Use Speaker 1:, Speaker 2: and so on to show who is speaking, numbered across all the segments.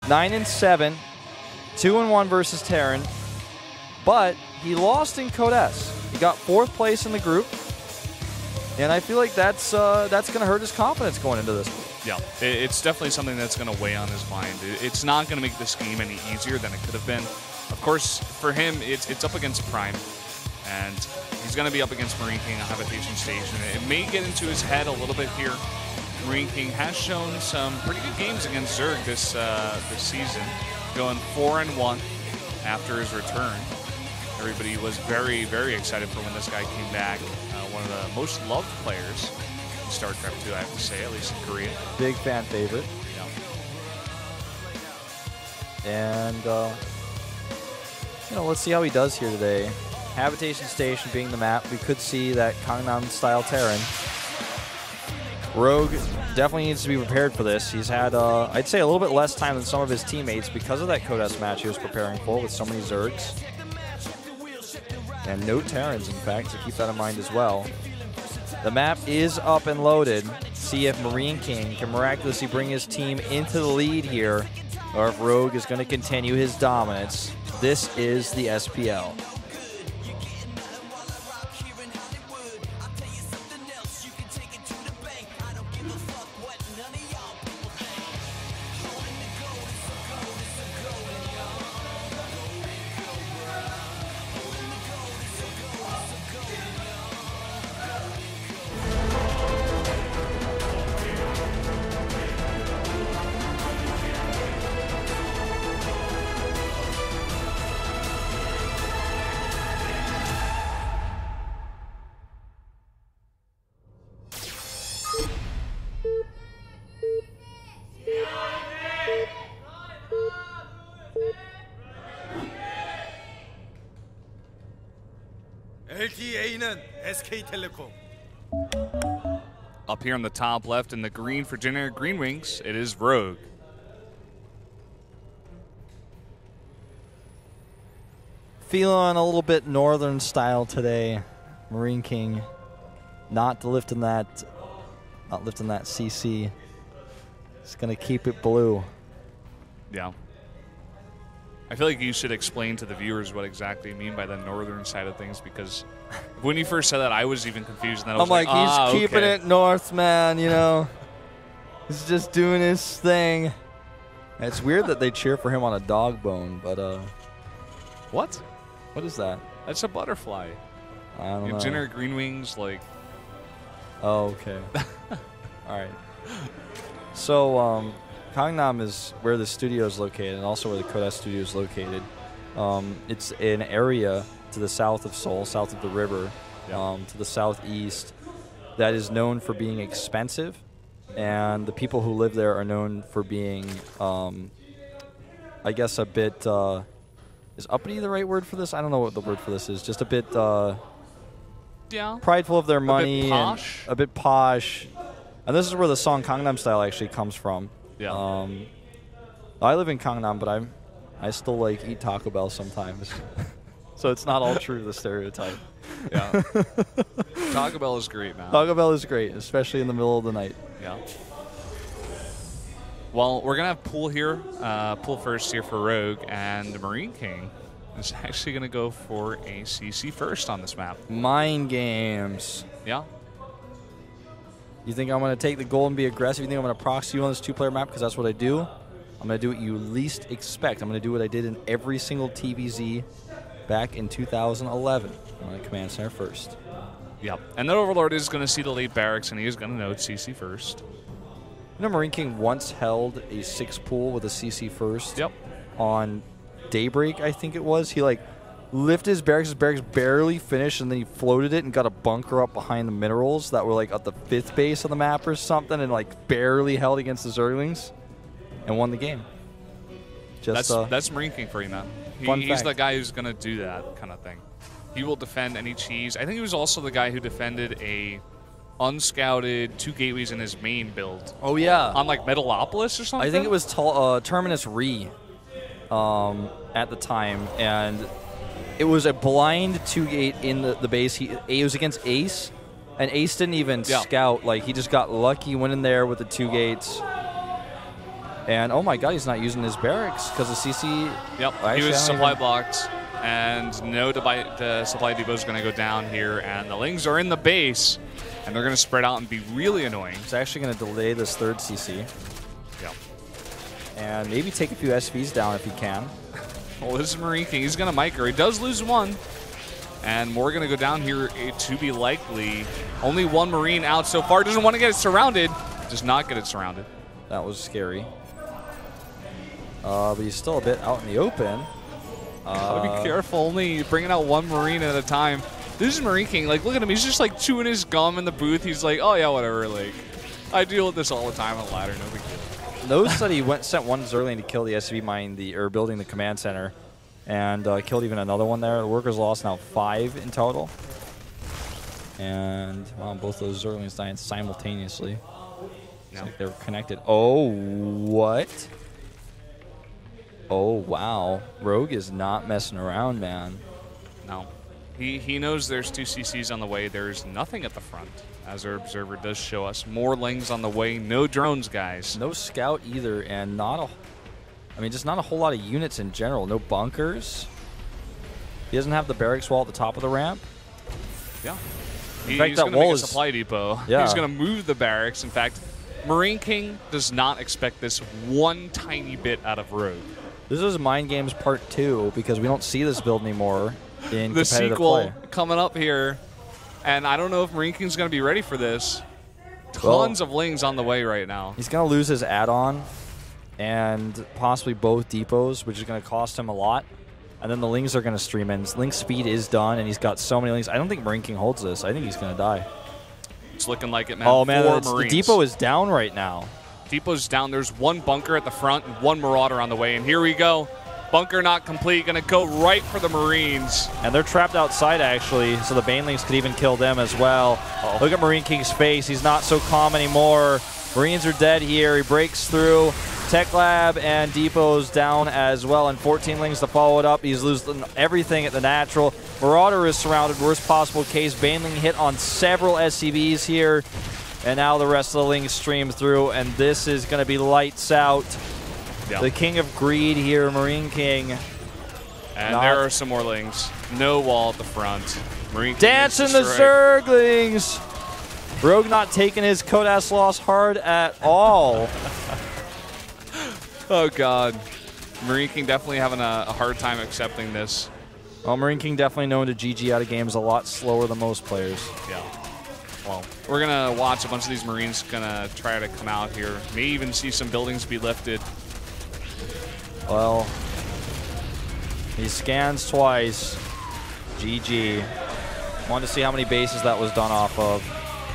Speaker 1: 9-7, 2-1 versus Terran, but he lost in Code S. He got 4th place in the group, and I feel like that's going to hurt his confidence going into this.
Speaker 2: Yeah, it's definitely something that's going to weigh on his mind. It's not going to make this game any easier than it could have been. Of course, for him, it's up against Prime, and he's going to be up against Marine King on Habitation Station. It may get into his head a little bit here. Marine King has shown some pretty good games against Zerg this season, going 4-1 after his return. Everybody was very, very excited for when this guy came back. One of the most loved players in StarCraft 2, I have to say, at least in Korea.
Speaker 1: Big fan favorite.
Speaker 2: Yeah.
Speaker 1: And, let's see how he does here today. Habitation Station being the map, we could see that Gangnam-style Terran. Rogue definitely needs to be prepared for this. He's had, I'd say, a little bit less time than some of his teammates because of that Code S match he was preparing for with so many Zergs. And no Terrans, in fact, so keep that in mind as well. The map is up and loaded. See if Marine King can miraculously bring his team into the lead here, or if Rogue is going to continue his dominance. This is the SPL.
Speaker 3: LTA는 SK텔레콤.
Speaker 2: Up here on the top left in the green for generic Green Wings, it is Rogue.
Speaker 1: Feeling a little bit northern style today. Marine King not lifting that CC. It's going to keep it blue.
Speaker 2: Yeah. I feel like you should explain to the viewers what exactly you mean by the northern side of things, because when you first said that, I was even confused. And then I was like,
Speaker 1: he's keeping it north, man, He's just doing his thing. And it's weird that they cheer for him on a dog bone, but,
Speaker 2: What?
Speaker 1: What is that?
Speaker 2: That's a butterfly.
Speaker 1: I don't know.
Speaker 2: Generic Green Wings, like...
Speaker 1: Oh, okay. All right. So, Gangnam is where the studio is located, and also where the Code S studio is located. It's an area to the south of Seoul, south of the river, to the southeast, that is known for being expensive, and the people who live there are known for being, I guess, a bit. Is uppity the right word for this? I don't know what the word for this is. Just a bit. Prideful of their money.
Speaker 2: A bit posh.
Speaker 1: And a bit posh. And this is where the song Gangnam Style actually comes from.
Speaker 2: Yeah.
Speaker 1: I live in Gangnam, but I still eat Taco Bell sometimes. So it's not all true, the stereotype.
Speaker 2: Yeah. Taco Bell is great, man.
Speaker 1: Taco Bell is great, especially in the middle of the night.
Speaker 2: Yeah. Well, we're going to have Pool here. Pool first here for Rogue, and the Marine King is actually going to go for a CC first on this map.
Speaker 1: Mind games.
Speaker 2: Yeah.
Speaker 1: You think I'm going to take the goal and be aggressive? You think I'm going to proxy you on this two-player map because that's what I do? I'm going to do what you least expect. I'm going to do what I did in every single TVZ back in 2011. I'm going to command center first.
Speaker 2: Yep. And the Overlord is going to see the late barracks, and he is going to know it's CC first.
Speaker 1: Marine King once held a 6 pool with a CC first.
Speaker 2: Yep.
Speaker 1: On Daybreak, I think it was. He lifted his barracks barely finished, and then he floated it and got a bunker up behind the minerals that were at the 5th base of the map or something, and barely held against the Zerglings and won the game.
Speaker 2: That's Marine King for you, man. He's the guy who's going to do that kind of thing. He will defend any cheese. I think he was also the guy who defended a unscouted 2 gateways in his main build.
Speaker 1: Oh, yeah.
Speaker 2: On Metalopolis or something?
Speaker 1: I think it was Terminus Re at the time, and it was a blind 2-gate in the base. It was against Ace, and Ace didn't even scout. He just got lucky, went in there with the 2 gates. And oh my god, he's not using his barracks because the CC.
Speaker 2: Yep,
Speaker 1: Actually,
Speaker 2: he was
Speaker 1: I don't
Speaker 2: supply
Speaker 1: even-
Speaker 2: blocked, and no the supply depot is going to go down here, and the Lings are in the base, and they're going to spread out and be really annoying.
Speaker 1: He's actually going to delay this third CC
Speaker 2: Yep.
Speaker 1: and maybe take a few SVs down if he can.
Speaker 2: Well, this is Marine King. He's going to micro. He does lose one, and more going to go down here to be likely. Only one Marine out so far. Doesn't want to get it surrounded. Does not get it surrounded.
Speaker 1: That was scary. But he's still a bit out in the open.
Speaker 2: Gotta be careful. Only bringing out one Marine at a time. This is Marine King. Like, look at him. He's just like chewing his gum in the booth. He's like, oh yeah, whatever. Like, I deal with this all the time on the ladder. No big deal.
Speaker 1: Notice that he sent one Zerling to kill the SV mine, or building the command center, and killed even another one there. The workers lost now 5 in total. And well, both those Zerlings died simultaneously. It's like they were connected. Oh, what? Oh, wow. Rogue is not messing around, man.
Speaker 2: No. He knows there's 2 CCs on the way. There's nothing at the front, as our observer does show us. More Lings on the way. No drones, guys.
Speaker 1: No scout either, and just not a whole lot of units in general. No bunkers. He doesn't have the barracks wall at the top of the ramp.
Speaker 2: Yeah.
Speaker 1: In fact,
Speaker 2: He's
Speaker 1: that
Speaker 2: going to
Speaker 1: wall
Speaker 2: make a
Speaker 1: is-
Speaker 2: supply depot.
Speaker 1: Yeah.
Speaker 2: He's going to move the barracks. In fact, Marine King does not expect this one tiny bit out of Rogue.
Speaker 1: This is Mind Games Part 2 because we don't see this build anymore in
Speaker 2: The
Speaker 1: competitive
Speaker 2: sequel
Speaker 1: play.
Speaker 2: coming up here, and I don't know if Marine King's going to be ready for this.
Speaker 1: Well-
Speaker 2: Tons of Lings on the way right now.
Speaker 1: He's going to lose his add-on and possibly both depots, which is going to cost him a lot. And then the Lings are going to stream in. Link speed is done, and he's got so many Lings. I don't think Marine King holds this. I think he's going to die.
Speaker 2: It's looking like it, man.
Speaker 1: Oh, man,
Speaker 2: 4
Speaker 1: the
Speaker 2: Marines.
Speaker 1: depot is down right now.
Speaker 2: Depot's down. There's one bunker at the front and one Marauder on the way. And here we go. Bunker not complete. Going to go right for the Marines.
Speaker 1: And they're trapped outside, actually, so the Banelings could even kill them as well. Look at Marine King's face. He's not so calm anymore. Marines are dead here. He breaks through. Tech Lab and Depot's down as well, and 14 Lings to follow it up. He's losing everything at the natural. Marauder is surrounded. Worst possible case. Baneling hit on several SCVs here. And now the rest of the Lings stream through, and this is going to be lights out.
Speaker 2: Yeah.
Speaker 1: The King of Greed here, Marine King.
Speaker 2: And
Speaker 1: Not-
Speaker 2: there are some more Lings. No wall at the front. Marine King
Speaker 1: Dancing
Speaker 2: is
Speaker 1: the
Speaker 2: destroyed.
Speaker 1: Zerglings. Rogue not taking his Kodas loss hard at all.
Speaker 2: Oh, God. Marine King definitely having a hard time accepting this.
Speaker 1: Well, Marine King definitely known to GG out of games a lot slower than most players.
Speaker 2: Yeah. Well, we're going to watch a bunch of these Marines going to try to come out here. May even see some buildings be lifted.
Speaker 1: Well, he scans twice. GG. Wanted to see how many bases that was done off of.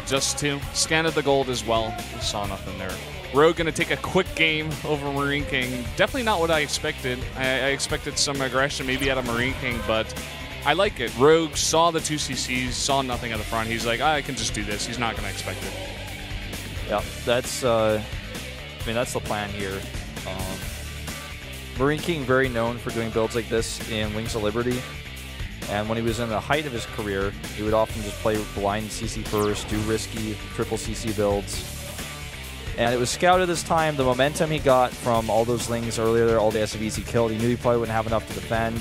Speaker 2: Just 2. Scanned the gold as well. We saw nothing there. Rogue going to take a quick game over Marine King. Definitely not what I expected. I expected some aggression maybe out of Marine King, but I like it. Rogue saw the 2 CCs, saw nothing at the front. He's like, I can just do this. He's not going to expect it.
Speaker 1: Yeah, that's that's the plan here. Marine King very known for doing builds like this in Wings of Liberty. And when he was in the height of his career, he would often just play blind CC first, do risky triple CC builds. And it was scouted this time. The momentum he got from all those Lings earlier there, all the SCVs he killed, he knew he probably wouldn't have enough to defend.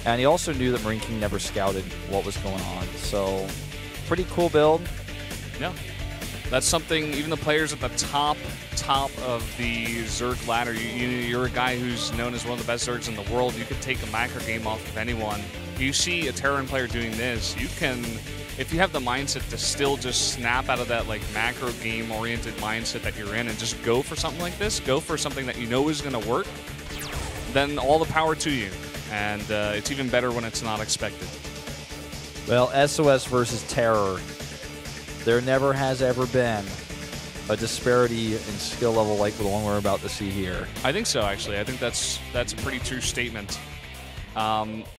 Speaker 1: And he also knew that Marine King never scouted what was going on. So, pretty cool build.
Speaker 2: Yeah. That's something even the players at the top of the Zerg ladder, you're a guy who's known as one of the best Zergs in the world. You could take a macro game off of anyone. You see a Terran player doing this, you can, if you have the mindset to still just snap out of that like macro game oriented mindset that you're in and just go for something like this, go for something that you know is going to work, then all the power to you. And it's even better when it's not expected.
Speaker 1: Well, SOS versus Terror. There never has ever been a disparity in skill level like the one we're about to see here.
Speaker 2: I think so, actually. I think that's a pretty true statement.